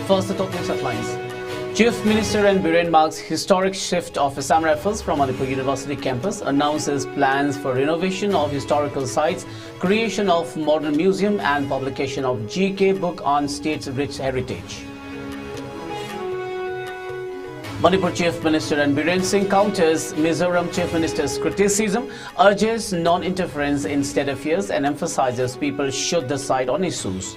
First, the top news headlines. Chief Minister N. Biren marks historic shift of Assam Rifles from Manipur University campus, announces plans for renovation of historical sites, creation of modern museum and publication of GK book on state's rich heritage. Manipur Chief Minister N. Biren Singh counters Mizoram Chief Minister's criticism, urges non-interference in state affairs and emphasizes people should decide on issues.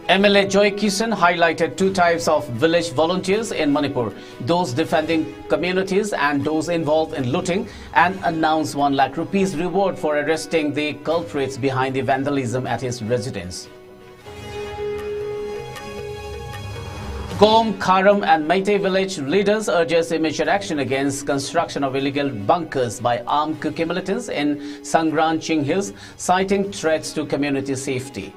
MLA Joy Kishan highlighted two types of village volunteers in Manipur, those defending communities and those involved in looting, and announced 1 lakh rupees reward for arresting the culprits behind the vandalism at his residence. Kom, Kharam and Meitei village leaders urges immediate action against construction of illegal bunkers by armed Kuki militants in Sangran Ching Hills, citing threats to community safety.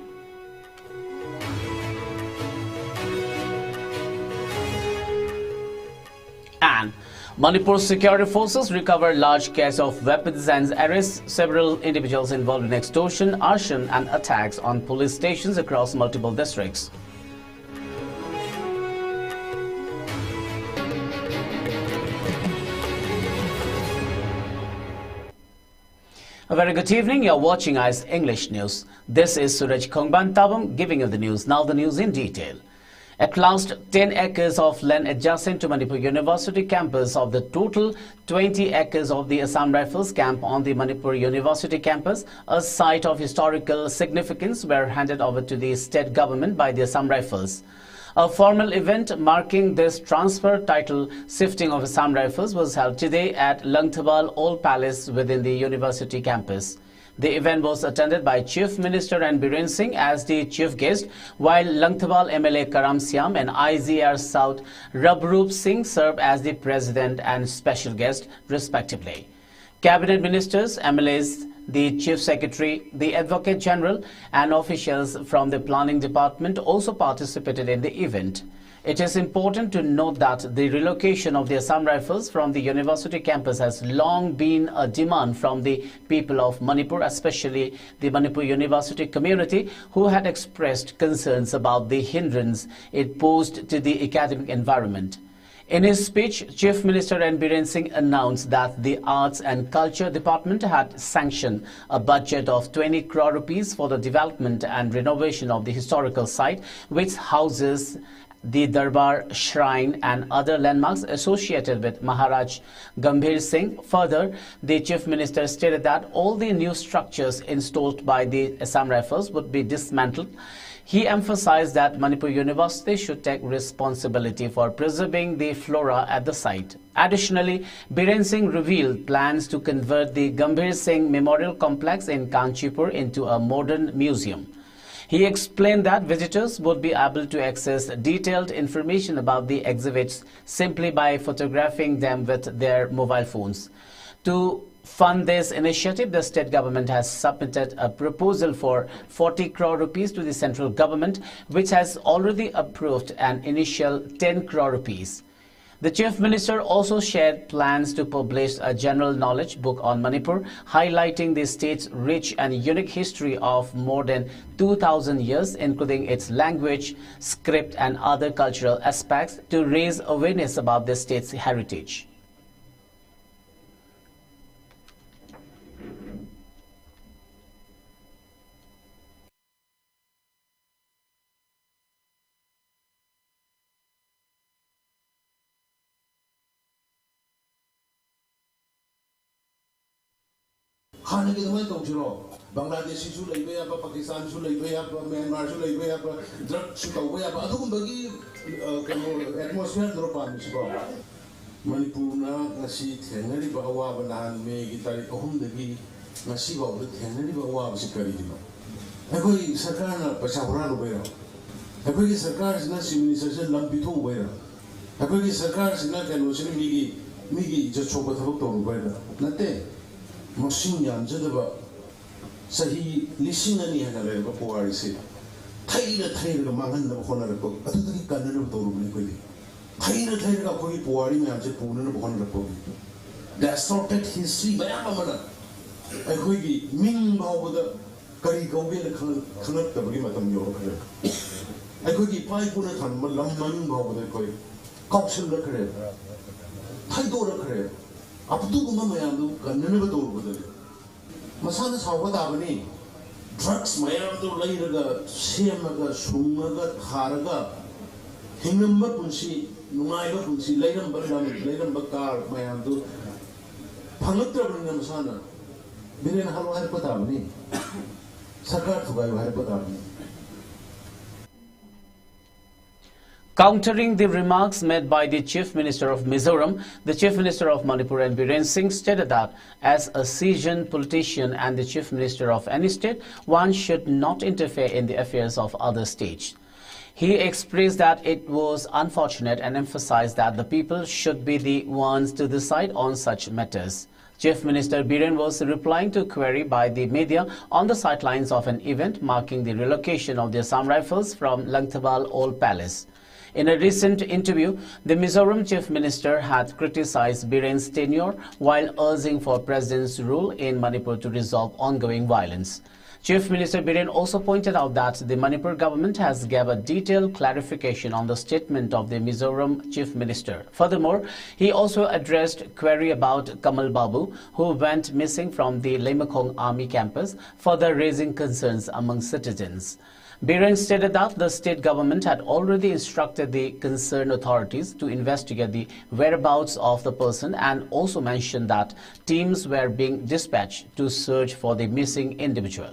And Manipur security forces recover large cache of weapons and arrest several individuals involved in extortion, arson and attacks on police stations across multiple districts. A very good evening. You're watching IS English News. This is Suraj Khongban Tabam giving you the news. Now the news in detail. At last, 10 acres of land adjacent to Manipur University campus of the total 20 acres of the Assam Rifles camp on the Manipur University campus, a site of historical significance, were handed over to the state government by the Assam Rifles. A formal event marking this transfer title shifting of Assam Rifles was held today at Langthabal Old Palace within the university campus. The event was attended by Chief Minister N. Biren Singh as the chief guest, while Langthabal MLA Karam Siam and IGR South Rabroop Singh served as the president and special guest, respectively. Cabinet ministers, MLAs, the Chief Secretary, the Advocate General and officials from the Planning Department also participated in the event. It is important to note that the relocation of the Assam Rifles from the university campus has long been a demand from the people of Manipur, especially the Manipur University community, who had expressed concerns about the hindrance it posed to the academic environment. In his speech, Chief Minister N. Biren Singh announced that the Arts and Culture Department had sanctioned a budget of 20 crore rupees for the development and renovation of the historical site, which houses the Darbar Shrine and other landmarks associated with Maharaj Gambhir Singh. Further, the Chief Minister stated that all the new structures installed by the Assam Rifles would be dismantled. He emphasized that Manipur University should take responsibility for preserving the flora at the site. Additionally, Biren Singh revealed plans to convert the Gambhir Singh Memorial Complex in Kanchipur into a modern museum. He explained that visitors would be able to access detailed information about the exhibits simply by photographing them with their mobile phones. To fund this initiative, the state government has submitted a proposal for 40 crore rupees to the central government, which has already approved an initial 10 crore rupees. The Chief Minister also shared plans to publish a general knowledge book on Manipur, highlighting the state's rich and unique history of more than 2,000 years, including its language, script and other cultural aspects, to raise awareness about the state's heritage. खाने के समय तो चलो बांग्लादेशी सु लेबे या पाकिस्तान सु लेबे या म्यांमार सु लेबे या ड्रग सु तौबे या अदुगुंबगी कनो एटमॉस्फियर द्रोपान सिबो मणिपुरना ngasi थेंगरि बावा बनान मे की तारीख 3 दगी ngasi बाव थेंगरि बावा बसि करि दिनो अखोई सरकार ना पैसा हुरा लुबेरा अखोई की सरकार सिना मिनिस्टर से लंबी थो उबेरा अखोई की सरकार सिना कनो सिन मिगी जो छोप थबक तो उबेरा नते मसिंग यामजदबा सही लिसिंगनी हना लेबा पोवारी से थाइरा मांगन होनरको अदुदगी कनन तोरुबने कोई थाइरा कोई पोवारी में आजे पुनन होनरको डिस्टॉर्टेड हिस्ट्री बयाम मना ꯑꯩꯈꯣꯏꯒꯤ ꯃꯤꯡ ꯐꯥꯎꯕꯗ ꯀꯔꯤ ꯀꯧꯒꯦꯅ ꯈꯪꯂꯛꯇꯕꯒꯤ ꯃꯇꯝ ꯌꯧꯔꯛꯈ꯭ꯔꯦ ꯑꯩꯈꯣꯏꯒꯤ ꯏꯄꯥ ꯏꯄꯨꯅ ꯊꯝꯕ ꯂꯝ ꯃꯃꯤꯡ ꯐꯥꯎꯕꯗ ꯑꯩꯈꯣꯏ ꯀꯥꯎꯁꯤꯜꯂꯛꯈ꯭ꯔꯦ ꯊꯩꯗꯣꯔꯛꯈ꯭ꯔꯦ ꯑꯗꯨꯒꯨꯝꯕ ꯃꯌꯥꯝꯗꯨ ꯀꯟꯅꯅꯕ ꯇꯧꯔꯨꯕꯗꯗꯤ ꯃꯁꯥꯅ ꯁꯥꯎꯕ ꯇꯥꯕꯅꯤ ꯗ꯭ꯔꯒꯁ ꯃꯌꯥꯝꯗꯨ ꯂꯩꯔꯒ ꯁꯦꯝꯃꯒ ꯁꯨꯡꯉꯒ ꯊꯥꯔꯒ ꯍꯤꯡꯂꯝꯕ ꯄꯨꯟꯁꯤ ꯅꯨꯡꯉꯥꯏꯕ ꯄꯨꯟꯁꯤ ꯂꯩꯔꯝꯕ ꯂꯝ ꯂꯩꯔꯝꯕ ꯀꯥꯔ ꯃꯌꯥꯝꯗꯨ ꯐꯪꯂꯛꯇ꯭ꯔꯕꯅꯤꯅ ꯃꯁꯥꯅ ꯕꯤꯔꯦꯟ ꯍꯜꯂꯣ ꯍꯥꯏꯔꯛꯄ ꯇꯥꯕꯅꯤ ꯁꯔꯀꯥꯔ ꯊꯨꯒꯥꯏꯌꯨ ꯍꯥꯏꯔꯛꯄ ꯇꯥꯕꯅꯤ. Countering the remarks made by the Chief Minister of Mizoram, the Chief Minister of Manipur and Biren Singh stated that as a seasoned politician and the Chief Minister of any state, one should not interfere in the affairs of other states. He expressed that it was unfortunate and emphasized that the people should be the ones to decide on such matters. Chief Minister Biren was replying to a query by the media on the sidelines of an event marking the relocation of the Assam Rifles from Langthabal Old Palace. In a recent interview, the Mizoram Chief Minister had criticized Biren's tenure while urging for President's rule in Manipur to resolve ongoing violence. Chief Minister Biren also pointed out that the Manipur government has given a detailed clarification on the statement of the Mizoram Chief Minister. Furthermore, he also addressed query about Kamal Babu, who went missing from the Lemakong Army campus, further raising concerns among citizens. Biren stated that the state government had already instructed the concerned authorities to investigate the whereabouts of the person and also mentioned that teams were being dispatched to search for the missing individual.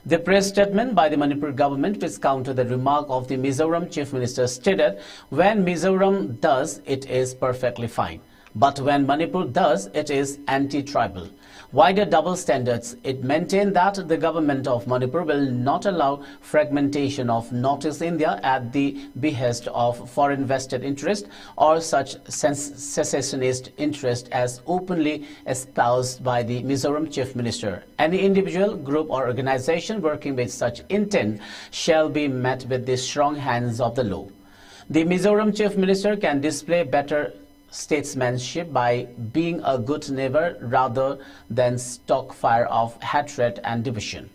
The press statement by the Manipur government, which countered the remark of the Mizoram Chief Minister, stated, when Mizoram does, it is perfectly fine. But when Manipur does, it is anti-tribal. Wider double standards. It maintained that the government of Manipur will not allow fragmentation of Northeast India at the behest of foreign vested interest or such secessionist interest as openly espoused by the Mizoram Chief Minister. Any individual, group or organization working with such intent shall be met with the strong hands of the law. The Mizoram Chief Minister can display better statesmanship by being a good neighbor rather than stoke fire of hatred and division.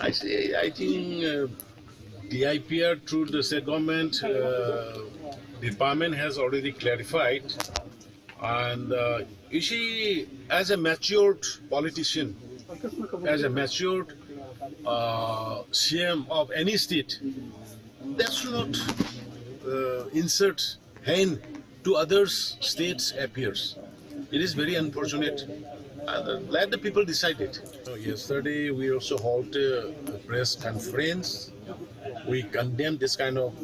I think the IPR through the state government department has already clarified, and you see, as a matured politician, as a matured CM of any state, that should not insert hand to others' states' affairs. It is very unfortunate. Let the people decide it. Yesterday, we also held a press conference. We condemned this kind of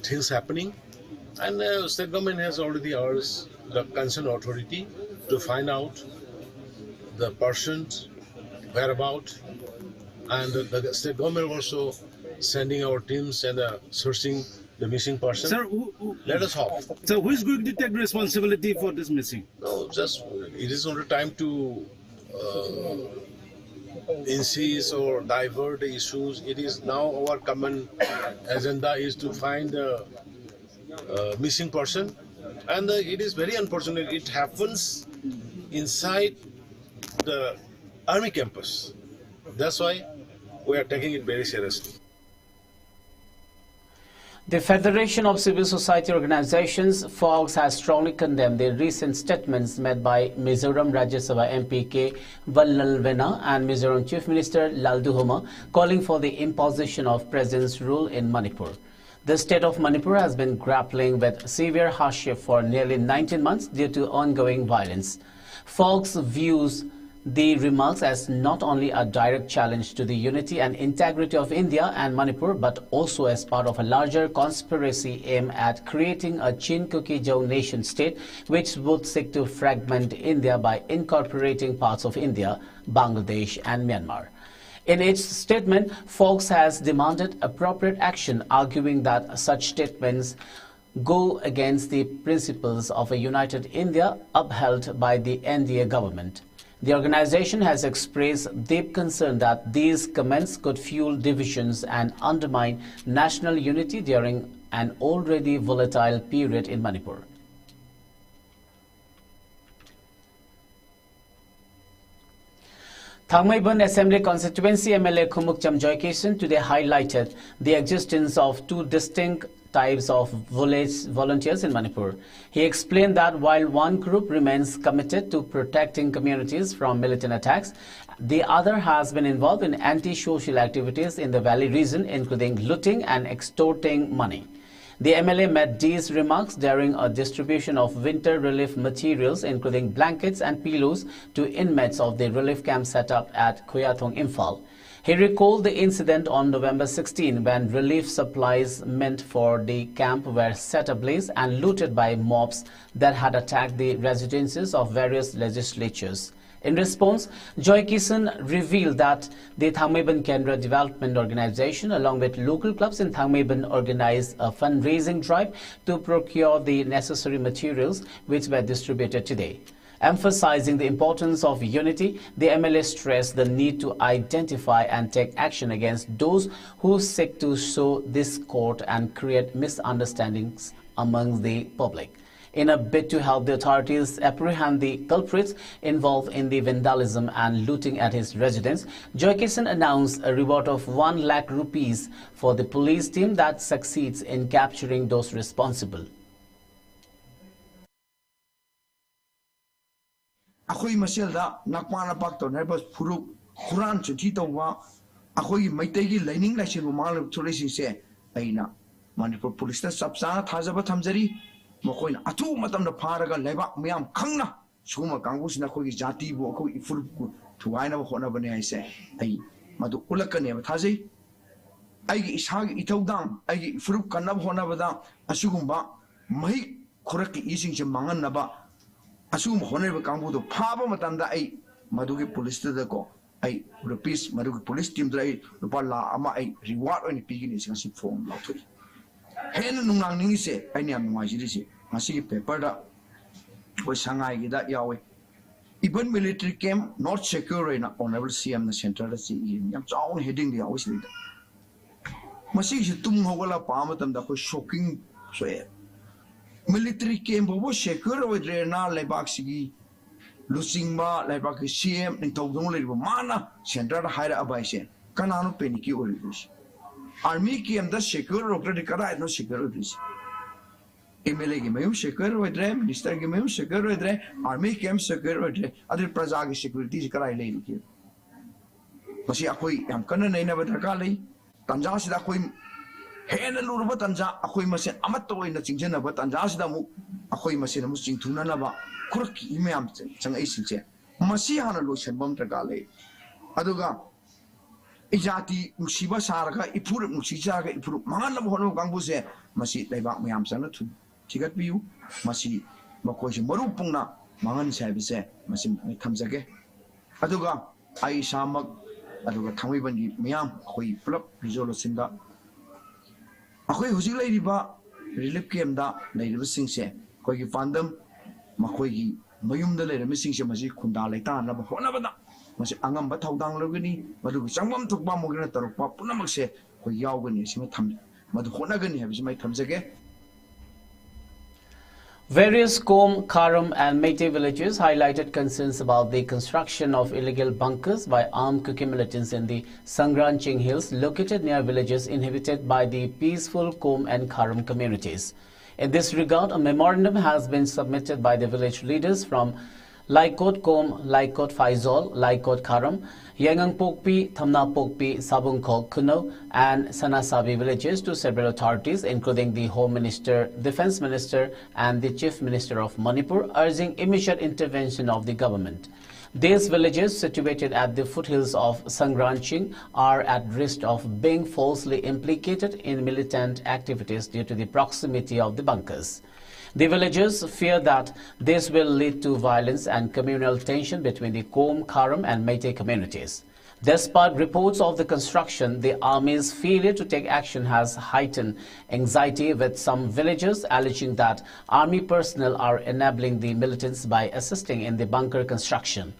things happening, and the state government has already urged the concerned authority to find out the person's whereabouts, and the state government also sending our teams and searching the missing person. Sir, let us hope. So who is going to take responsibility for this missing? No, just it is not a time to insist or divert the issues. It is now our common agenda is to find the missing person, and it is very unfortunate. It happens inside the army campus. That's why we are taking it very seriously. The Federation of Civil Society Organizations, FOGS, has strongly condemned the recent statements made by Mizoram Rajya Sabha MP K. Vallalvena and Mizoram Chief Minister Lalduhoma, calling for the imposition of President's rule in Manipur. The state of Manipur has been grappling with severe hardship for nearly 19 months due to ongoing violence. FOGS views the remarks as not only a direct challenge to the unity and integrity of India and Manipur, but also as part of a larger conspiracy aimed at creating a Chin-Kuki-Jau nation state which would seek to fragment India by incorporating parts of India, Bangladesh and Myanmar. In its statement, FOGS has demanded appropriate action, arguing that such statements go against the principles of a united India upheld by the NDA government. The organization has expressed deep concern that these comments could fuel divisions and undermine national unity during an already volatile period in Manipur. Thangmaiban Assembly Constituency MLA Khumukcham Joykisan today highlighted the existence of two distinct types of village volunteers in Manipur. He explained that while one group remains committed to protecting communities from militant attacks, the other has been involved in anti-social activities in the valley region, including looting and extorting money. The MLA made these remarks during a distribution of winter relief materials, including blankets and pillows, to inmates of the relief camp set up at Khoyathong, Imphal. He recalled the incident on November 16 when relief supplies meant for the camp were set ablaze and looted by mobs that had attacked the residences of various legislatures. In response, Joy Kisan revealed that the Thangmaiban Kendra Development Organization, along with local clubs in Thangmaiban, organized a fundraising drive to procure the necessary materials which were distributed today. Emphasizing the importance of unity, the MLA stressed the need to identify and take action against those who seek to sow discord and create misunderstandings among the public. In a bid to help the authorities apprehend the culprits involved in the vandalism and looting at his residence, Joy Kisan announced a reward of 1 lakh rupees for the police team that succeeds in capturing those responsible. Akhoy maselda nakmana pakto nebas puruk Quran chuti tongwa akhoy maitegi lining lasin mal chulisi se aina Manipur police na sapsa thajaba thamjari makoina atu matam na pharaga leba myam khangna suma kangusina khoi jati bo khoi ifur thuaina khona bane aise ai madu ulakane ba thajai ai isag itaudam ai ifur kanab hona bada asugumba mai khuraki ising se mangan naba asum honeba kambudo phaba matamda ai madugi police da ko ai rupees madugi police team da ai rupa la ama ai reward oni pigini sing form lauthui hen nungang ningi se ai ni am ngai jiri se masi paper da ko sangai gi da yawe even military camp not secure na honorable CM na center da si yam chaun heading di always lead masi ji tum hogala pa matam da ko shocking so military camp bo secure with na lebak sigi losing ma lebak CM ning tawdong le mana center da haira abai se kananu peniki oris army camp da secure rokre kada no secure oris MLA ki mayum secure with minister ki mayum secure with army camp secure with other praja ki security karai le ki masi akoi yam kana nei na badaka le tanja sida koi hena lurba tanja akoi masen amat to ina chingjana ba tanja sida mu akoi masen mu chingthuna na ba kurki imam chang ai sinche masi hana lo senbam taka le aduga ijati musiba sarga ipur musija ga ipur mangan na hono gangbu se masi leiba myam sana thu tigat biu masi makoi se maru pungna mangan sai bise masi thamjage aduga ai samak aduga thangmaiban gi myam khoi pulap resolution da akoi hujik lai riba relief camp da leiba singse koi gi fandam makoi gi mayum da leira mising se masi khunda leita na ba hona bada masi angam ba thaudang logani madu changwam thukba mogina tarukpa punamak se koi yaugani sima tham madu hona gani habisi mai thamjage. Various Kom, Karam and Meitei villages highlighted concerns about the construction of illegal bunkers by armed Kuki militants in the Sangranching Hills located near villages inhabited by the peaceful Kom and Karam communities. In this regard, a memorandum has been submitted by the village leaders from Laikot Kom, Laikot Faizol, Laikot Karam, Yangang Pokpi, Thamna Pokpi, Sabungkol Kuno and Sanasabi villages to several authorities including the Home Minister, Defence Minister and the Chief Minister of Manipur, urging immediate intervention of the government. These villages situated at the foothills of Sangranching are at risk of being falsely implicated in militant activities due to the proximity of the bunkers. The villagers fear that this will lead to violence and communal tension between the Kom, Karam and Meitei communities. Despite reports of the construction, the army's failure to take action has heightened anxiety, with some villagers alleging that army personnel are enabling the militants by assisting in the bunker construction.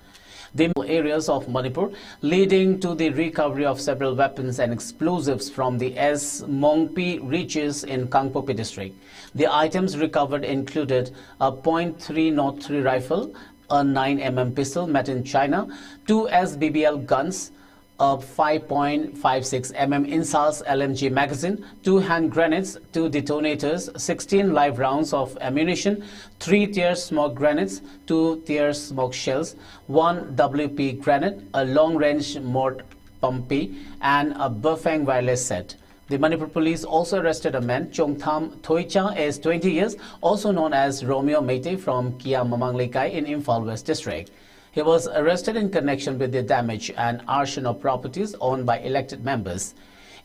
The areas of Manipur, leading to the recovery of several weapons and explosives from the Mongpi reaches in Kangpopi district. The items recovered included a .303 rifle, a 9mm pistol made in China, 2 SBBL guns, a 5.56mm Insas LMG magazine, 2 hand grenades, 2 detonators, 16 live rounds of ammunition, 3 tear smoke grenades, 2 tear smoke shells, 1 WP grenade, a long-range mortar pumpy, and a Bafang wireless set. The Manipur police also arrested a man, Chongtham Thoicha, aged 20 years, also known as Romeo Meite, from Kia Mamanglekai in Imphal West District. He was arrested in connection with the damage and arson of properties owned by elected members.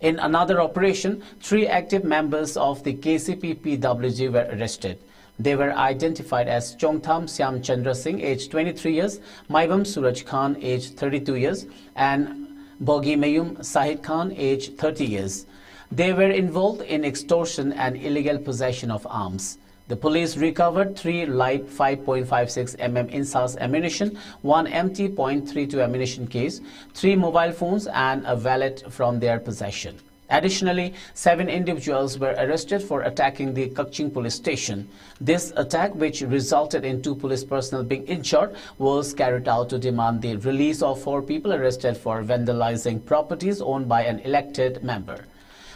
In another operation, 3 active members of the KCP-PWG were arrested. They were identified as Chongtham Syam Chandra Singh, aged 23 years, Maibam Suraj Khan, aged 32 years, and Bogi Mayum Sahid Khan, aged 30 years. They were involved in extortion and illegal possession of arms. The police recovered 3 light 5.56mm Insas ammunition, 1 empty .32 ammunition case, 3 mobile phones, and a wallet from their possession. Additionally, 7 individuals were arrested for attacking the Kakching police station. This attack, which resulted in 2 police personnel being injured, was carried out to demand the release of 4 people arrested for vandalizing properties owned by an elected member.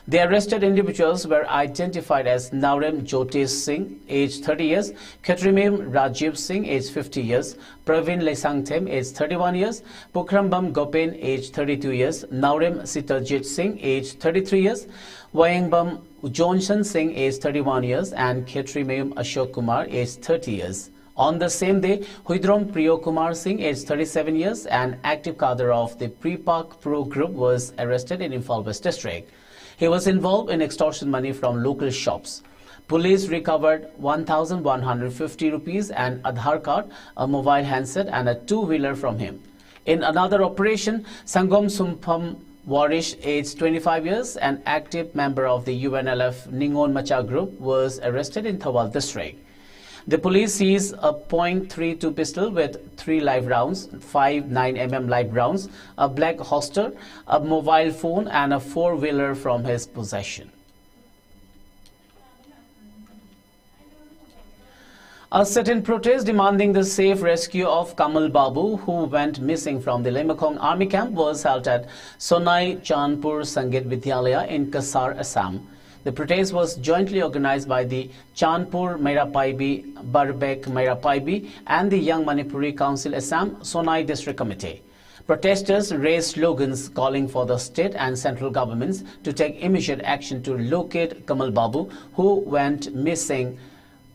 The arrested individuals were identified as Naurem Jyotish Singh, aged 30 years, Khetrimim Rajiv Singh, aged 50 years, Praveen Lesangthem, aged 31 years, Pukhrambam Gopen, aged 32 years, Naurem Sitarjit Singh, aged 33 years, Wayangbam Johnson Singh, aged 31 years, and Khetrimim Ashok Kumar, aged 30 years. On the same day, Huidrom Priyo Kumar Singh, aged 37 years, an active cadre of the Pre-Pak Pro Group, was arrested in Imphal West District. He was involved in extortion money from local shops. Police recovered 1,150 rupees, an Aadhaar card, a mobile handset, and a 2-wheeler from him. In another operation, Sangom Sumpam Warish, aged 25 years, an active member of the UNLF Ningon Macha group, was arrested in Thawal district. The police seized a .32 pistol with 3 live rounds, 5 9mm live rounds, a black holster, a mobile phone, and a 4-wheeler from his possession. A sit-in protest demanding the safe rescue of Kamal Babu, who went missing from the Lemakong army camp, was held at Sonai Chandpur Sangeet Vidyalaya in Kasar, Assam. The protest was jointly organized by the Chandpur Mairapaibi, Barbek Mairapaibi, and the Young Manipuri Council Assam Sonai District Committee. Protesters raised slogans calling for the state and central governments to take immediate action to locate Kamal Babu, who went missing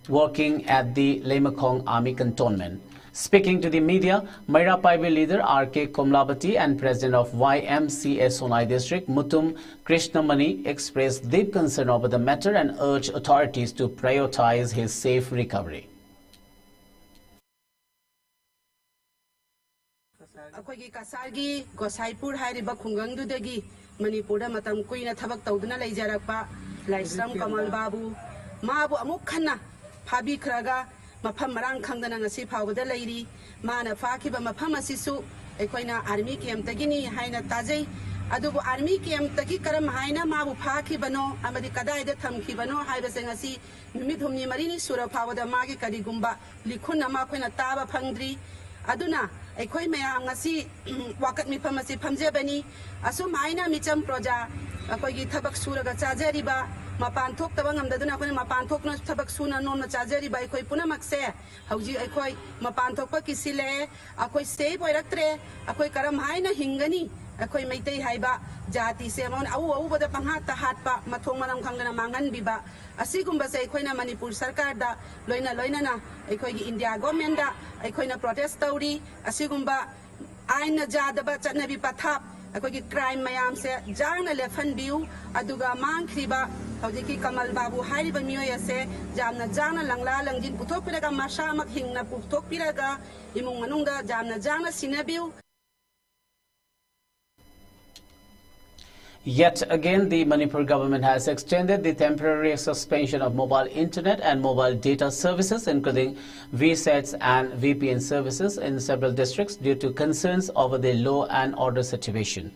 working at the Lemakong Army Cantonment. Speaking to the media, Mairapaibi leader R.K. Komlabati and president of YMCA Sonai District, Mutum Krishnamani, expressed deep concern over the matter and urged authorities to prioritize his safe recovery. अखोगी कासारगी Gosaipur हाइरिबा खुंगंगदुदगी मणिपुरदा मतम कुइना थबक तौदुना लेजरकपा लाइस्रम कमल बाबू माबु अमुक Khanna फाबिख्रगा मफम Marang खंगदना ngasi फावदा लेरी माना फाखिबा मफम असिसु एखोइना army कैम्पतगिनी हाइना ताजै अदुबु army कैम्पतगी करम हाइना माबु फाखिबनो अमदि कदाइदा थमखिबनो हाइबसे ngasi नुमित हुमनि मरिनी सुरा फावदा मागी करिगुम्बा लिखुना मा खोइना ताबा फंगद्री अदुना एखोइ मयाम ngasi वाकत मिफम असि फमजेबनी assume हाइना Mitcham प्रोजा अखोइगी थबक Surga चाजरिबा मपान थोक्तबा ngamdaduna अखोइ मपान थोकनो थबक सुना नोमना चाजरिबा एखोइ पुनमक्से हौजी एखोइ मपान थोकपा किसिले अखोइ safe ओइरक्त्रे अखोइ करम हाइना हिंगनी अखोइ मैतै हाइबा जाति से मन औ औ बदा पंहात हाटपा मथोंग मनम खंगना मांगन बिबा असिगुम्बा से एखोइना मणिपुर सरकार दा लोइना लोइना एखोइगी इंडिया गवर्नमेंट दा एखोइना प्रोटेस्ट तौरी असिगुम्बा आइन जादबा चटनबी पथाप अखोइगी क्राइम मयाम से जांगना लेफन बिउ अदुगा मांगख्रिबा हौजिकी कमल बाबू हाइरिबा मियोय से जामना जांगना लंगला लंजिन पुथोकपिरगा माशामक Hingna पुथोकपिरगा इमुंग मनुंगदा जामना जांगना सिनाबिउ. Yet again, the Manipur government has extended the temporary suspension of mobile internet and mobile data services, including VSATs and VPN services in several districts due to concerns over the law and order situation.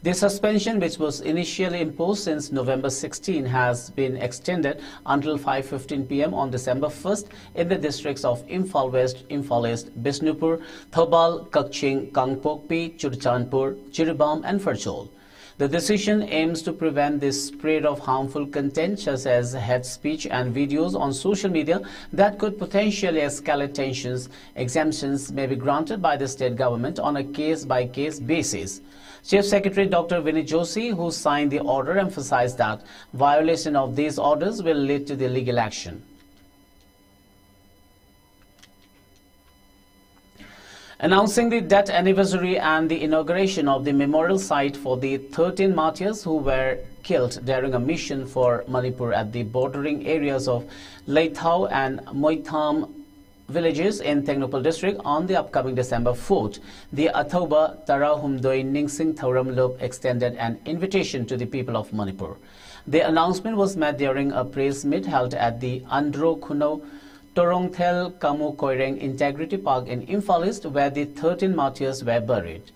The suspension, which was initially imposed since November 16, has been extended until 5:15 p.m. on December 1st in the districts of Imphal West, Imphal East, Bishnupur, Thoubal, Kakching, Kangpokpi, Churchandpur, Jiribam and Farchol. The decision aims to prevent the spread of harmful content such as hate speech and videos on social media that could potentially escalate tensions. Exemptions may be granted by the state government on a case-by-case basis. Chief Secretary Dr. Vinay Joshi, who signed the order, emphasized that violation of these orders will lead to the legal action. Announcing the death anniversary and the inauguration of the memorial site for the 13 martyrs who were killed during a mission for Manipur at the bordering areas of Leithau and Moitham villages in Tengnoupal district on the upcoming December 4th, the Athoba Tarahumdoi Ningsing Thoram Lop extended an invitation to the people of Manipur. The announcement was made during a press meet held at the Andro Khuno Torongthel Kamu Koireng Integrity Park in Imphal East, where the 13 martyrs were buried.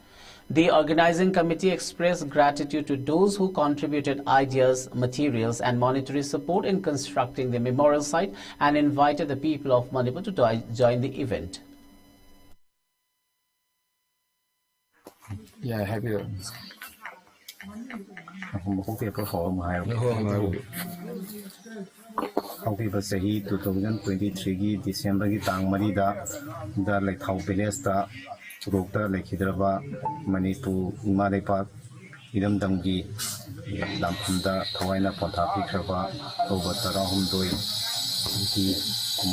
The organizing committee expressed gratitude to those who contributed ideas, materials and monetary support in constructing the memorial site and invited the people of Manipur to join the event. Yeah, happy. Houkiba Sahi 2023 December Tang Marida, the Lake How Village, Rokta Lake Hidraba, Manipu, Imalepa, Idam Damgi, Lampunda, Tawaina Pontapi Kraba, over Tarahumdoi,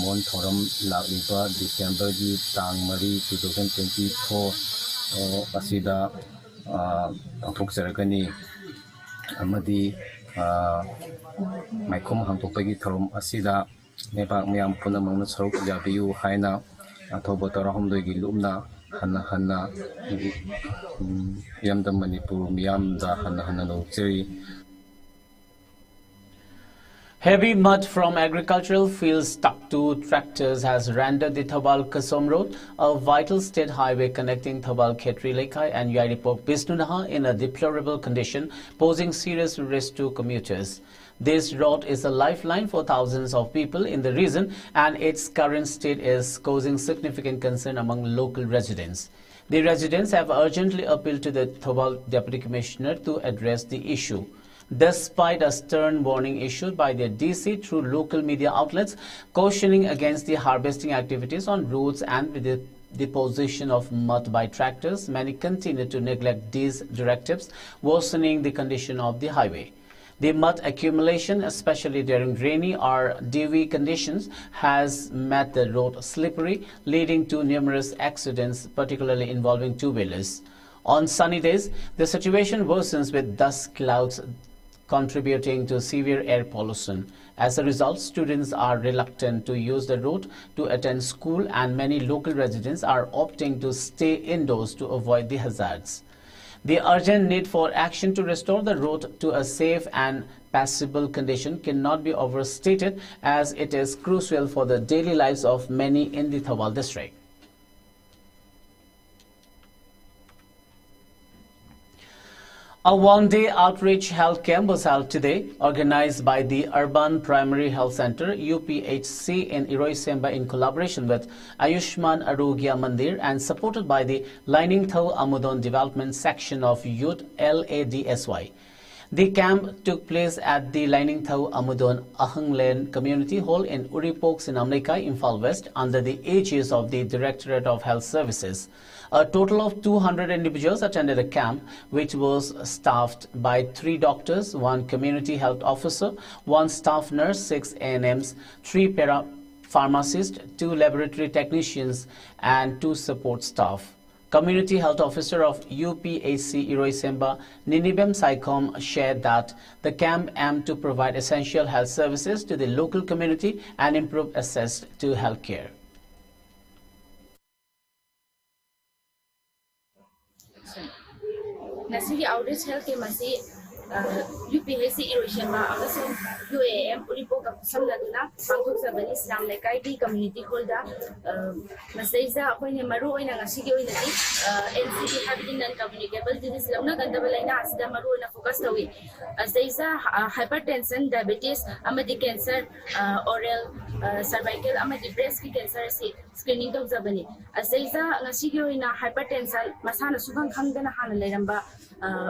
Mon Toram, Laviba, December Tang Mari 2024, Asida, Antok Amadi. Maikom Hantopagi Thorum Asida, Nepak Miam Punamang Saruk Yabiu Haina, Atoba Tarahumdoi Lumna, Hanna Yam the Manipur, Miam the Hanna no Siri. Heavy mud from agricultural fields stuck to tractors has rendered the Thoubal Kasom Road, a vital state highway connecting Thoubal Khetri Lekai and Yairipok Bisnunaha, in a deplorable condition, posing serious risk to commuters. This road is a lifeline for thousands of people in the region, and its current state is causing significant concern among local residents. The residents have urgently appealed to the Thoubal Deputy Commissioner to address the issue. Despite a stern warning issued by the DC through local media outlets cautioning against the harvesting activities on roads and with the deposition of mud by tractors, many continue to neglect these directives, worsening the condition of the highway. The mud accumulation, especially during rainy or dewy conditions, has made the road slippery, leading to numerous accidents, particularly involving two-wheelers. On sunny days, the situation worsens with dust clouds contributing to severe air pollution. As a result, students are reluctant to use the road to attend school, and many local residents are opting to stay indoors to avoid the hazards. The urgent need for action to restore the road to a safe and passable condition cannot be overstated, as it is crucial for the daily lives of many in the Thoubal district. A one-day outreach health camp was held today, organized by the Urban Primary Health Center UPHC in Iroisemba in collaboration with Ayushman Arogya Mandir and supported by the Lainingthau Amudon Development Section of Youth LADSY. The camp took place at the Lainingthau Amudon Ahanglen Community Hall in Uripok, Sinamlekai, Imphal West, under the aegis of the Directorate of Health Services. A total of 200 individuals attended the camp, which was staffed by 3 doctors, 1 community health officer, 1 staff nurse, 6 ANMs, 3 pharmacists, 2 laboratory technicians, and 2 support staff. Community Health Officer of UPHC Iroisemba, Ninibem Saikom, shared that the camp aimed to provide essential health services to the local community and improve access to health care. Nasi outreach health ke masi UPSC erosion UAM Uripo Samladuna, Bangkok Sabani Islam Lekai community holder Masaiza Appoint Maru in a Sigio in NCD having non communicable disease Lona Gandabalina as the Maru in a focus away. As there is a hypertension, diabetes, amadi cancer, oral, cervical, amadi breast cancer screening of Zabani. As there is a Sigio in a hypertension, Masana Suban Kangana Hanalamba,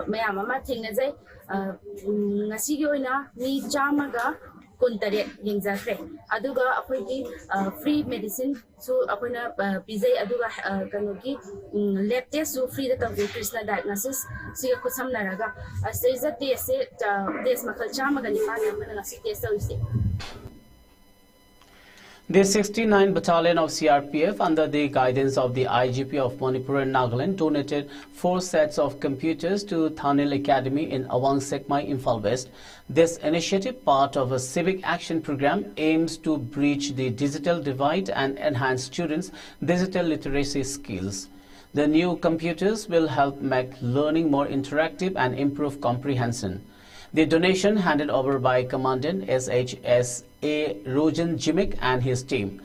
Mayamama Tinazay, Nasigio in a ni Jamaga. Kuntare yengzakre aduga apoigi free medicine so apona pizai aduga kanoki lab test so free the tawde krishna diagnosis siga kusam naraga asaiza test makal chama gani pa namana ngasi test awise. The 69th Battalion of CRPF, under the guidance of the IGP of Manipur and Nagaland, donated 4 sets of computers to Thanil Academy in Awang Sekmai, Imphal West. This initiative, part of a civic action program, aims to breach the digital divide and enhance students' digital literacy skills. The new computers will help make learning more interactive and improve comprehension. The donation, handed over by Commandant SHSA Rojan Jimik and his team,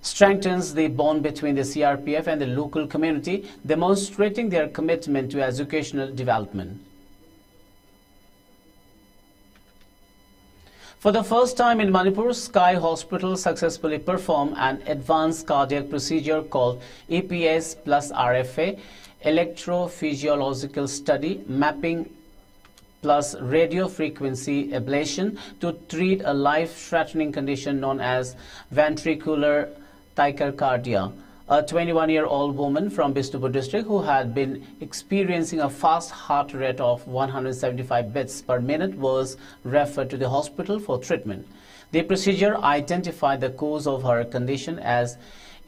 strengthens the bond between the CRPF and the local community, demonstrating their commitment to educational development. For the first time in Manipur, Sky Hospital successfully performed an advanced cardiac procedure called EPS plus RFA, electrophysiological study, mapping plus radio frequency ablation to treat a life-threatening condition known as ventricular tachycardia. A 21-year-old woman from Bishnupur district who had been experiencing a fast heart rate of 175 beats per minute was referred to the hospital for treatment. The procedure identified the cause of her condition as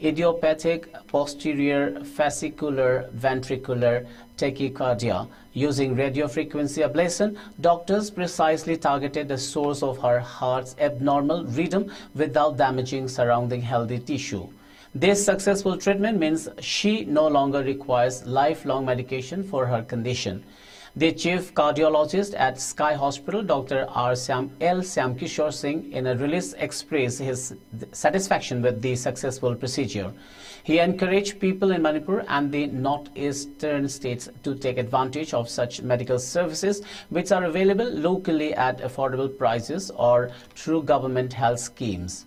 idiopathic posterior fascicular ventricular tachycardia. Using radiofrequency ablation, doctors precisely targeted the source of her heart's abnormal rhythm without damaging surrounding healthy tissue. This successful treatment means she no longer requires lifelong medication for her condition. The chief cardiologist at Sky Hospital, Dr. L. Syamkishore Singh, in a release expressed his satisfaction with the successful procedure. He encouraged people in Manipur and the northeastern states to take advantage of such medical services which are available locally at affordable prices or through government health schemes.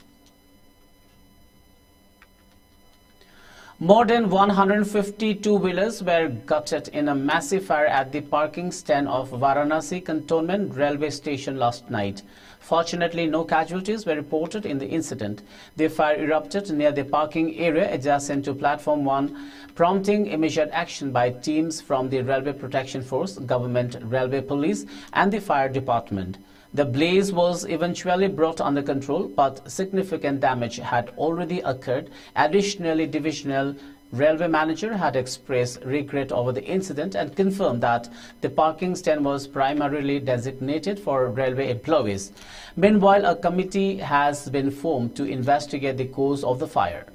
More than 150 two-wheelers were gutted in a massive fire at the parking stand of Varanasi Cantonment Railway Station last night. Fortunately, no casualties were reported in the incident. The fire erupted near the parking area adjacent to Platform 1, prompting immediate action by teams from the Railway Protection Force, Government Railway Police and the Fire Department. The blaze was eventually brought under control, but significant damage had already occurred. Additionally, Divisional Railway Manager had expressed regret over the incident and confirmed that the parking stand was primarily designated for railway employees. Meanwhile, a committee has been formed to investigate the cause of the fire.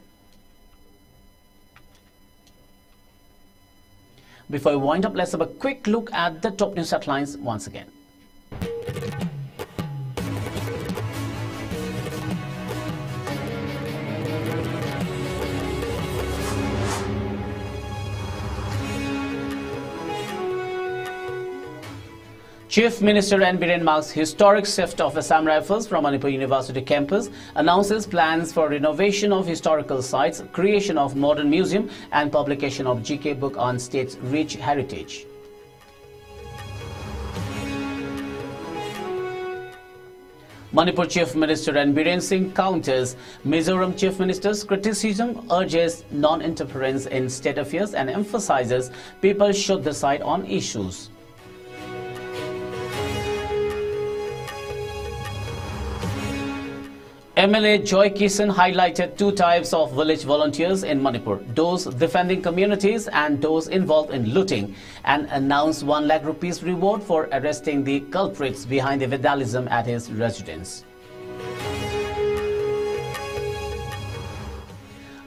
Before we wind up, let's have a quick look at the top news headlines once again. Chief Minister N. Biren marks historic shift of Assam Rifles from Manipur University campus, announces plans for renovation of historical sites, creation of modern museum and publication of GK book on state's rich heritage. Manipur Chief Minister N. Biren Singh counters Mizoram Chief Minister's criticism, urges non-interference in state affairs and emphasizes people should decide on issues. MLA Joy Kishan highlighted 2 types of village volunteers in Manipur, those defending communities and those involved in looting, and announced 1 lakh rupees reward for arresting the culprits behind the vandalism at his residence.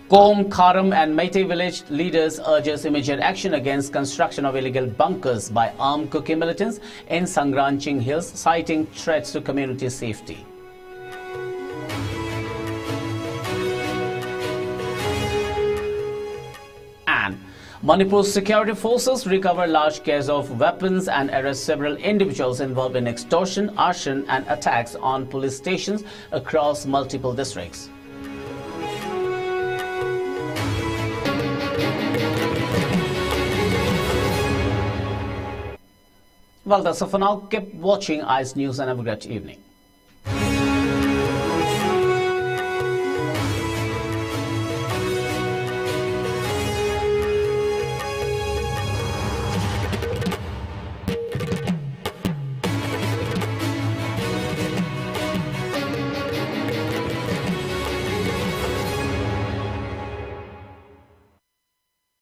Kom, Kharam and Meitei village leaders urges immediate action against construction of illegal bunkers by armed Kuki militants in Sangranching Hills, citing threats to community safety. And Manipur's security forces recover large cases of weapons and arrest several individuals involved in extortion, arson and attacks on police stations across multiple districts. Well, that's all for now. Keep watching ICE News and have a great evening.